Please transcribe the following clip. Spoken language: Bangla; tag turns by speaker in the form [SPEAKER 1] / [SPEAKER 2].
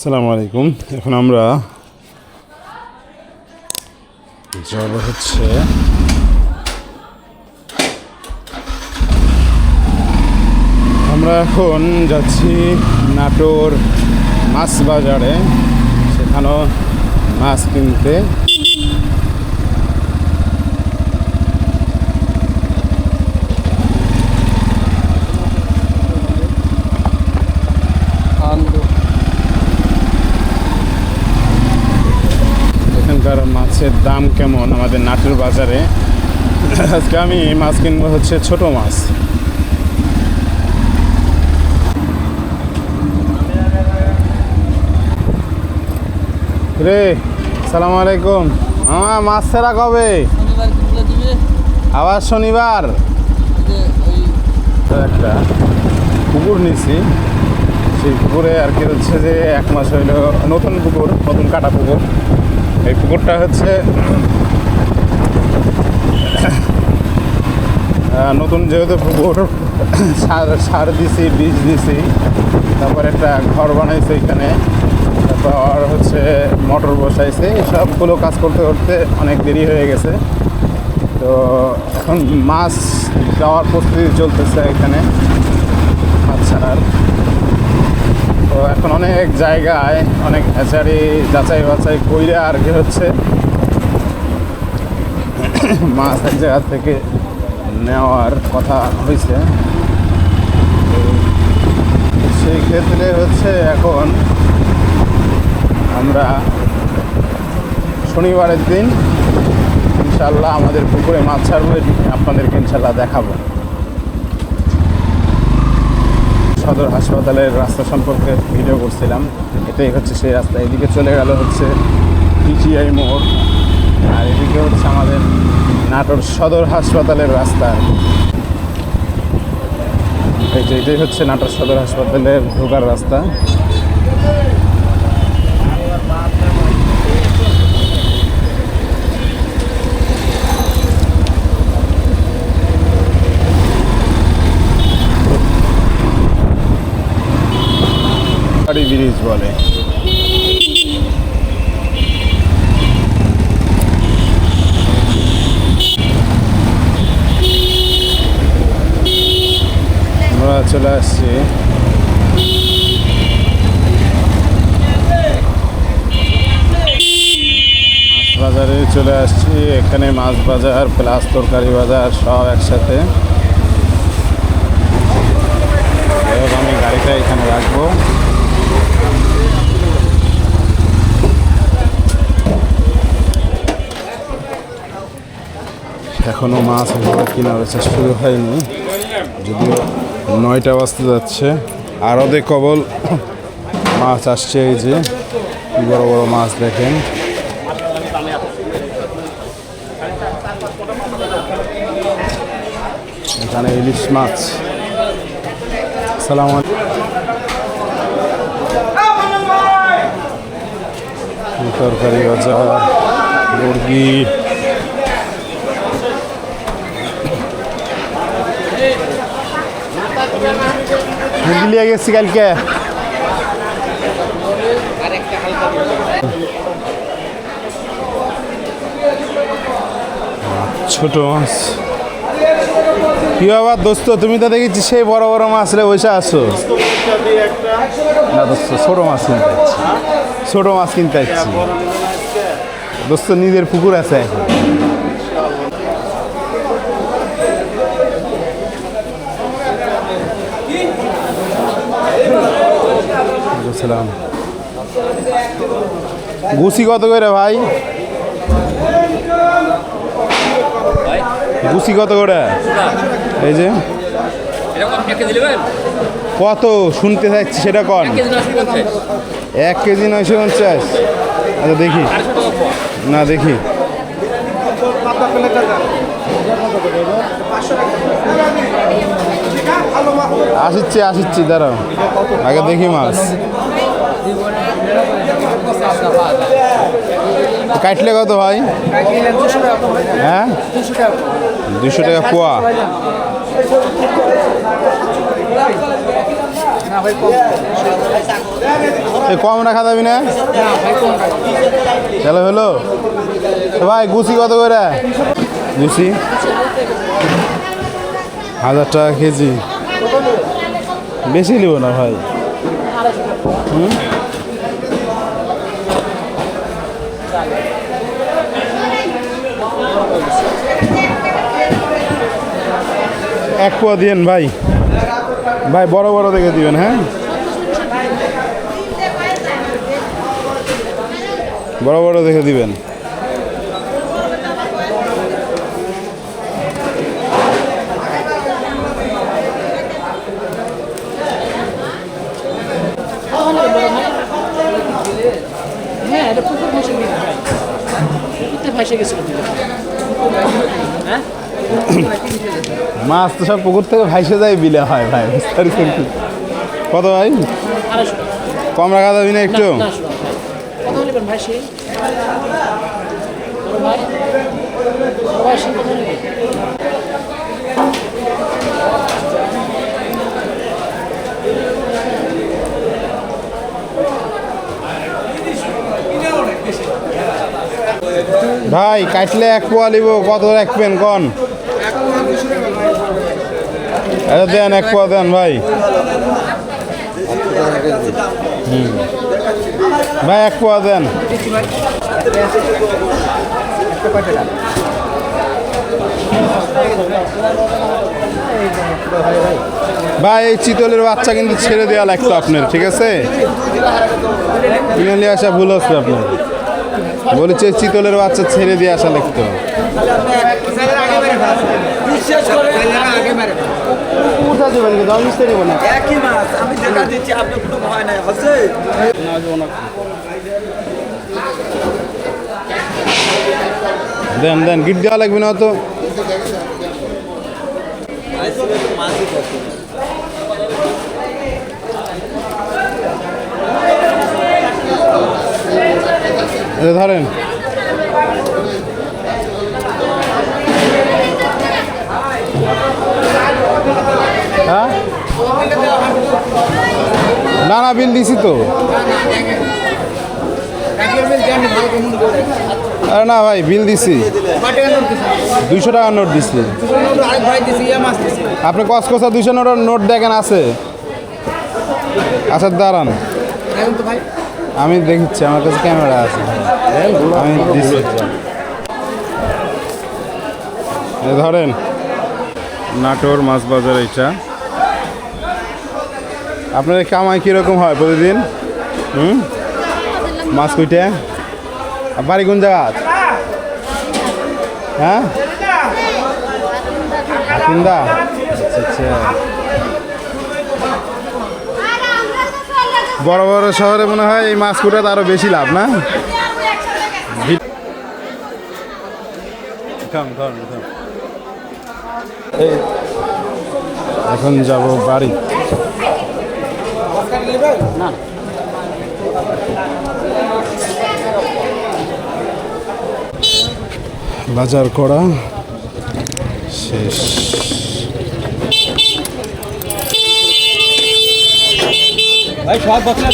[SPEAKER 1] আসসালামু আলাইকুম। এখন আমরা যাব হচ্ছে আমরা এখন যাচ্ছি নাটোর মাছ বাজারে, সেখানেও মাছ কিনতে। এখানকার মাছের দাম কেমন আমাদের নাটোর বাজারে? আজকে আমি মাছ কিনবো হচ্ছে ছোট মাছ। রে সালাম আলাইকুম। মাছ ছাড়া কবে? আবার শনিবার। একটা পুকুর নিছি, সেই পুকুরে আর কি হচ্ছে যে 1 মাস হইল নতুন পুকুর, নতুন কাটা পুকুর। এই পুকুরটা হচ্ছে নতুন, যেহেতু পুকুর সার দিছি, বীজ দিছি, তারপর একটা ঘর বানাইছে এখানে, তারপর হচ্ছে মোটর বসাইছে। সবগুলো কাজ করতে করতে অনেক দেরি হয়ে গেছে। তো এখন মাছ যাওয়ার প্রস্তুতি চলতেছে এখানে মাছ ছাড়ার। তো এখন অনেক জায়গায় অনেক হ্যাচারি যাচাই বাছাই কইরে আর কি হচ্ছে মাছ এক জায়গা থেকে নেওয়ার কথা হয়েছে। সেই ক্ষেত্রে হচ্ছে এখন আমরা শনিবারের দিন ইনশাল্লাহ আমাদের পুকুরে মাছ ছাড়বো, আপনাদেরকে ইনশাল্লাহ দেখাবো। সদর হাসপাতালের রাস্তা সম্পর্কে ভিডিও করছিলাম, এটাই হচ্ছে সেই রাস্তা। এদিকে চলে গেল হচ্ছে পিটিআই মোড়, আর এদিকে হচ্ছে আমাদের নাটোর সদর হাসপাতালের রাস্তা। এটাই হচ্ছে নাটোর সদর হাসপাতালের ঢোকার রাস্তা। ব্রিজ বলে। আমরা চলে আসছি মাছ বাজারে, চলে আসছি এখানে। মাছ বাজার প্লাস তরকারি বাজার সব একসাথে। আমি গাড়িটা এখানে রাখবো। এখনো মাছ কেনা বেচা শুরু হয়নি, যদিও 9টা বাজতে যাচ্ছে। আরও কেবল মাছ আসছে। এই যে বড় বড় মাছ দেখেন। এখানে ইলিশ মাছ। সালাম তরকারি বাজার, মুরগি, মুরগি লিয়ে গেছি কালকে। ছোট মাছ কি বাবা দোস্ত, তুমি তো দেখেছি সেই বড় বড় মাছ রে বসে আসো। না দোস্ত, ছোট মাছ কিনতে যাচ্ছি, ছোট মাছ কিনতে যাচ্ছি দোস্ত। নিজের পুকুর আছে এখন। গুছি কত করে ভাই? গুছি কত করে? এই যে কত শুনতে চাচ্ছি সেটা কন। 1 কেজি 950। আচ্ছা দেখি, না দেখি। আসিচ্ছি দাঁড়াও, আগে দেখি মাছ। কাটলে কত ভাই? হ্যাঁ 200 টাকা পোয়া। এই কম রাখা যাবি না? চলো হলো ভাই, গুছি কত করে? গুছি 1000 টাকা কেজি। বেশি নিব না ভাই। এক পোয়া দিয়েন ভাই, ভাই বড় বড় দেখে দিবেন। হ্যাঁ, বড় বড় দেখে দিবেন।
[SPEAKER 2] হ্যাঁ, এটা পুকুর ভাসে গেছিল। হ্যাঁ,
[SPEAKER 1] মাছ তো সব পুকুর থেকে ভাইসে যায়, বিলে হয় ভাই। কত ভাই?
[SPEAKER 2] 250
[SPEAKER 1] কম রাখা যাবি না একটু?
[SPEAKER 2] কত নেবেন ভাই? সেই ভাই সেই কত নেবেন?
[SPEAKER 1] ভাই কাটলে এক পোয়া নিব, কত রাখবেন কন? এটা দেন, এক পোয়া দেন ভাই। ভাই এক পোয়া দেন। ভাই এই চিতলের বাচ্চা কিন্তু ছেড়ে দেওয়া লাগতো আপনার, ঠিক আছে? কিনে নিয়ে আসা ভুল হচ্ছে আপনার। বলেছে চিতলের বাচ্চা ছেড়ে দিয়ে আসা লাগতো। দেন দেন, গিট দেওয়া লাগবে না তো। ধরেন হ্যাঁ, না না বিল দিছি তো। আরে না ভাই, বিল দিছি, 200 টাকার নোট দিছি। আপনি কসকসা 200 নোট দেখেন আছে? আচ্ছা দাঁড়ান, আমি দেখছি, আমার কাছে ক্যামেরা আছে, আমি দিচ্ছি। ধরেন নাটোর মাছ বাজার। এটা আপনাদের কামাই কীরকম হয় প্রতিদিন? মাছ কুইটে বাড়ি কোন জায়গা? হ্যাঁ, হাতিন্দা। আচ্ছা, বড় বড় শহরে মনে হয় এই মাছ কুটাতে আরো বেশি লাভ না? এখন যাব বাড়ি।
[SPEAKER 2] না
[SPEAKER 1] বাজার করা শেষ।
[SPEAKER 2] ভাই সব বছর